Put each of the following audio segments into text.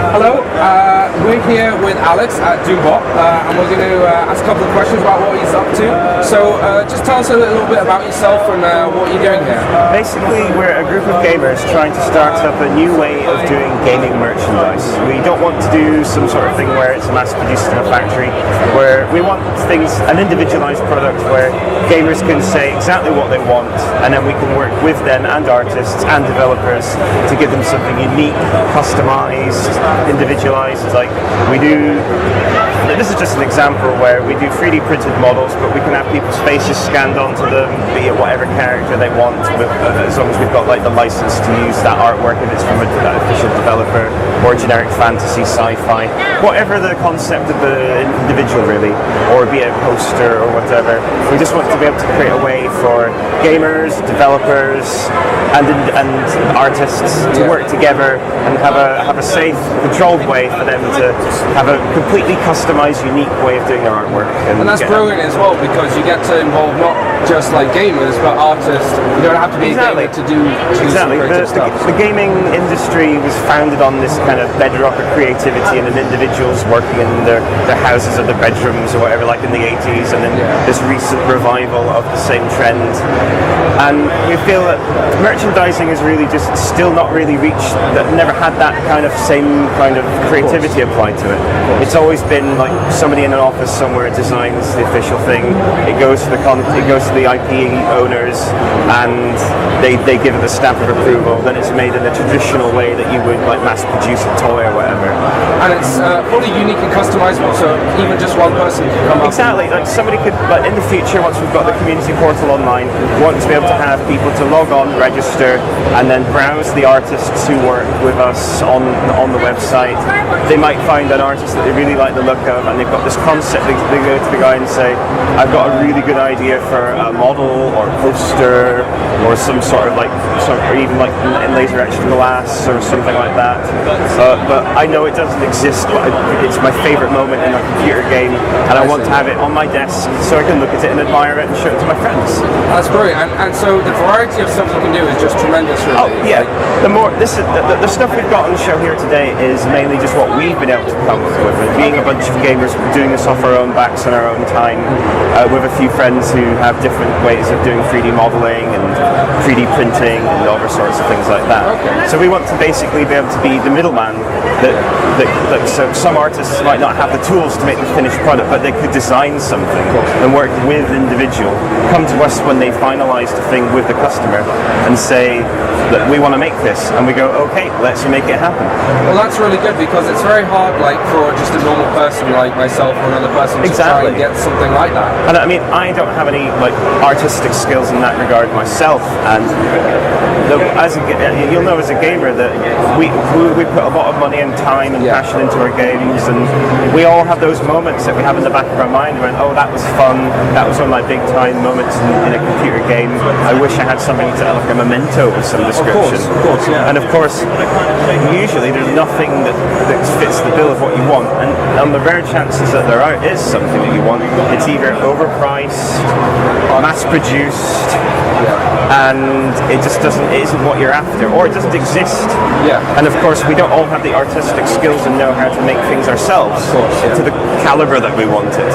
Hello, we're here with Alex at DoomBot, and we're going to ask a couple of questions about what he's up to. So just tell us a little bit about yourself and what you're doing here. Basically, we're a group of gamers trying to start up a new way of doing gaming merchandise. We don't want to do some sort of thing where it's mass-produced in a factory, where we want things, an individualized product where gamers can say exactly what they want, and then we can work with them and artists and developers to give them something unique, customized, individualized. Like we do, this is just an example where we do 3D printed models, but we can have people's faces scanned onto them, be it whatever character they want, as long as we've got like the license to use that artwork if it's from an official developer, or generic fantasy, sci-fi, whatever the concept of the individual really, or be it a poster or whatever. We just want to be able to create a way for gamers, developers, and artists to work together and have a safe, controlled way for them to have a completely customized, unique way of doing their artwork. And that's brilliant as well, because you get to involve not just like gamers, but artists. You don't have to be a gamer to do exactly. stuff. The gaming industry was founded on this kind of bedrock of creativity and individuals working in their houses or their bedrooms or whatever, like in the 80s, and then this recent revival of the same trend. And we feel that merchandising is really just still not really reached, that never had that kind of same kind of creativity applied to it. It's always been like somebody in an office somewhere designs the official thing, it goes to the IP owners, and they give it the stamp of approval, then it's made in a traditional way that you would like mass produce a toy or whatever. And it's fully unique and customizable, so even just one person can come up. Exactly, like somebody could, like in the future, once we've got the community portal online, we want to be able to have people to log on, register, and then browse the artists who work with us on the website. They might find an artist that they really like the look of, and they've got this concept. They go to the guy and say, I've got a really good idea for a model or a poster or some sort of like, or even like in laser etched glass or something like that. But I know it doesn't exist, but it's my favorite moment in a computer game, and I want to have it on my desk so I can look at it and admire it and show it to my friends. That's brilliant, and so the variety of stuff you can do is just tremendous, really. Oh yeah, the stuff we've got on the show here today is mainly just what we've been able to come up with. Being a bunch of gamers doing this off our own backs in our own time, with a few friends who have different ways of doing 3D modeling and 3D printing and other sorts of things like that. Okay. So we want to basically be able to be the middleman so some artists might not have the tools to make the finished product, but they could design something and work with individual, come to us when they finalize the thing with the customer and say that we want to make this, and we go, okay, let's make it happen. Well, that's really good, because it's very hard, like for just a normal person like myself or another person to try and get something like that. And I mean, I don't have any like artistic skills in that regard myself, and you'll know as a gamer that we put a lot of money and time and passion into our games, and we all have those moments that we have in the back of our mind when, oh, that was fun, that was one of my big time moments in a computer game. I wish I had something to, like a memento of some description. Of course, yeah. And of course, usually there's nothing that fits the bill of what you want, and on the rare chances that there is something that you want, it's either overpriced, mass-produced, and it isn't what you're after, or it doesn't exist. Yeah. And of course, we don't all have the artistic skills and know how to make things ourselves to the caliber that we want it.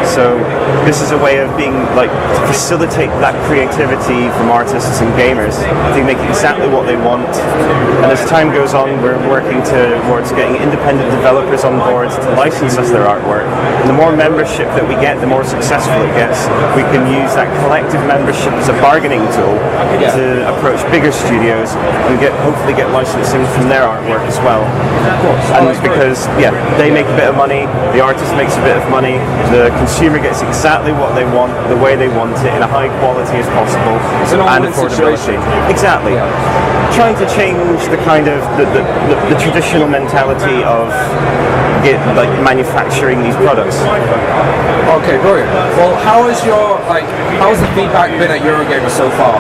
So this is a way of being like to facilitate that creativity from artists and gamers to make exactly what they want. And as time goes on, we're working towards getting independent developers on board to license us their artwork. And the more membership that we get, the more successful it gets. We can use that collective membership as a bargaining tool to approach bigger studios and hopefully get licensing from their artwork as well. And it's because they make a bit of money, the artist makes a bit of money, the consumer gets exactly what they want, the way they want it, in a high quality as possible, and affordability. Exactly. Trying to change the kind of the traditional mentality of manufacturing these products. Okay, brilliant. Well, how has the feedback been at Eurogamer so far?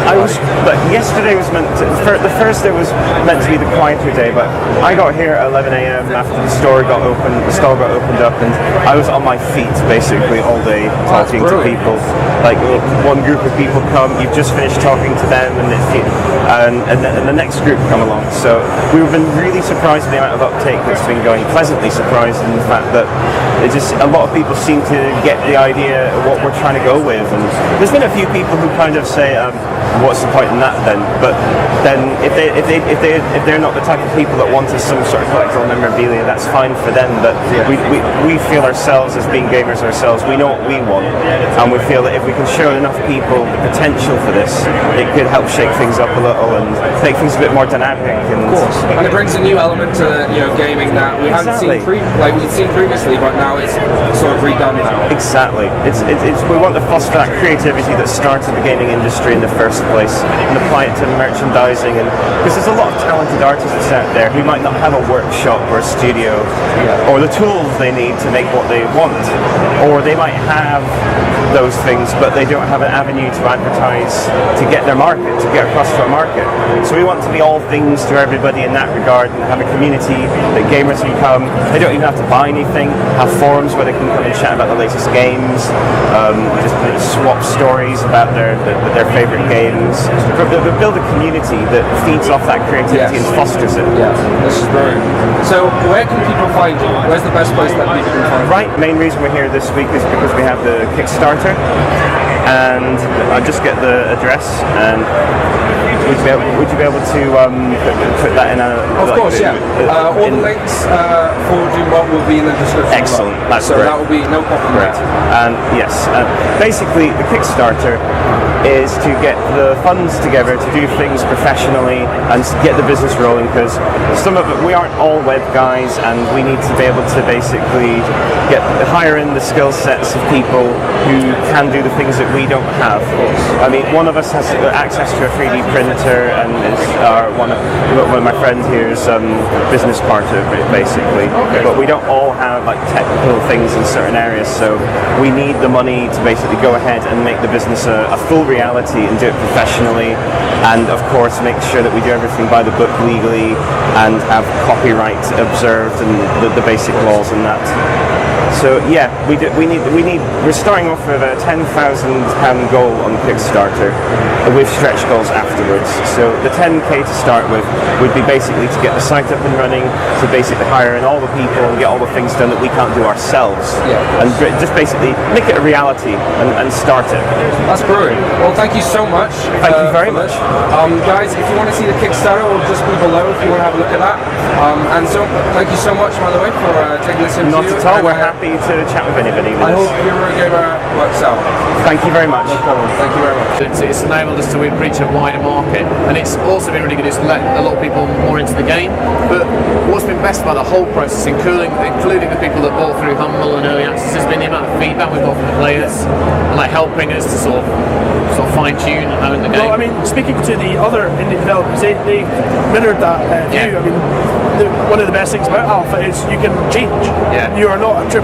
But yesterday was the Thursday was meant to be the quieter day, but I got here at 11 a.m. after the store got opened up, and I was on my feet basically all day talking to people. Like one group of people come, you've just finished talking to them, and the next group come along. So we've been really surprised at the amount of uptake that's been going. Pleasantly surprised in the fact that a lot of people seem to get the idea of what we're trying to go with. And there's been a few people who kind of say, what's the point in that then? But then if they're not the type of people that want some sort of collectible memorabilia, that's fine for them. But we feel ourselves as being gamers ourselves, we know what we want, and we feel that if we can show enough people the potential for this, it could help shake things up a little and make things a bit more dynamic. And of course, and it brings a new element to gaming that we haven't seen we've seen previously, but now it's sort of redone now. Exactly. We want to foster that creativity that started the gaming industry in the first place and apply it to merchandising, and because there's a lot of talented artists out there who might not have a workshop or a studio or the tools they need to make what they want, or they might have those things but they don't have an avenue to advertise to get their market, to get across to a market. So we want to be all things to everybody in that regard, and have a community that gamers can come. They don't even have to buy anything, have forums where they can come and chat about the latest games, just swap stories about their favourite games. Build a community that feeds off that creativity and fosters it. Yeah, this is brilliant. So where can people find you? Where's the best place that people can find you? Right, main reason we're here this week is because we have the Kickstarter, and I'll just get the address, and would you be able to put that in a... Of course, yeah. All the links for DoomBot will be in the description. Excellent, that's so great. That will be no problem. Great. And yes, basically the Kickstarter is to get the funds together to do things professionally and get the business rolling, because we aren't all web guys, and we need to be able to basically hire in the skill sets of people who can do the things that we don't have. I mean, one of us has access to a 3D printer, and is one of my friends here's business partner basically. Okay. But we don't all have like technical things in certain areas, so we need the money to basically go ahead and make the business a full reality and do it professionally, and of course make sure that we do everything by the book legally and have copyright observed and the basic laws and that. So yeah, we're starting off with a £10,000 goal on Kickstarter with stretch goals afterwards. So the 10k to start with would be basically to get the site up and running, to basically hire in all the people and get all the things done that we can't do ourselves. Yeah. And just basically make it a reality and start it. That's brilliant. Well, thank you so much. Thank you very much. Guys, if you want to see the Kickstarter, we'll just be below if you want to have a look at that. And so, thank you so much, by the way, for taking this interview. Not at all. We're happy to chat with anybody. I hope Eurogamer works out. Thank you very much. No problem. Thank you very much. It's enabled us to reach a wider market, and it's also been really good. It's let a lot of people more into the game. But what's been best about the whole process, including the people that bought through Humble and Early Access, has been the amount of feedback we've got from the players, and like helping us to sort of fine tune and hone the game. Well, I mean, speaking to the other indie developers, they mirrored that view. I mean, one of the best things about Alpha is you can change. Yeah. You are not a triple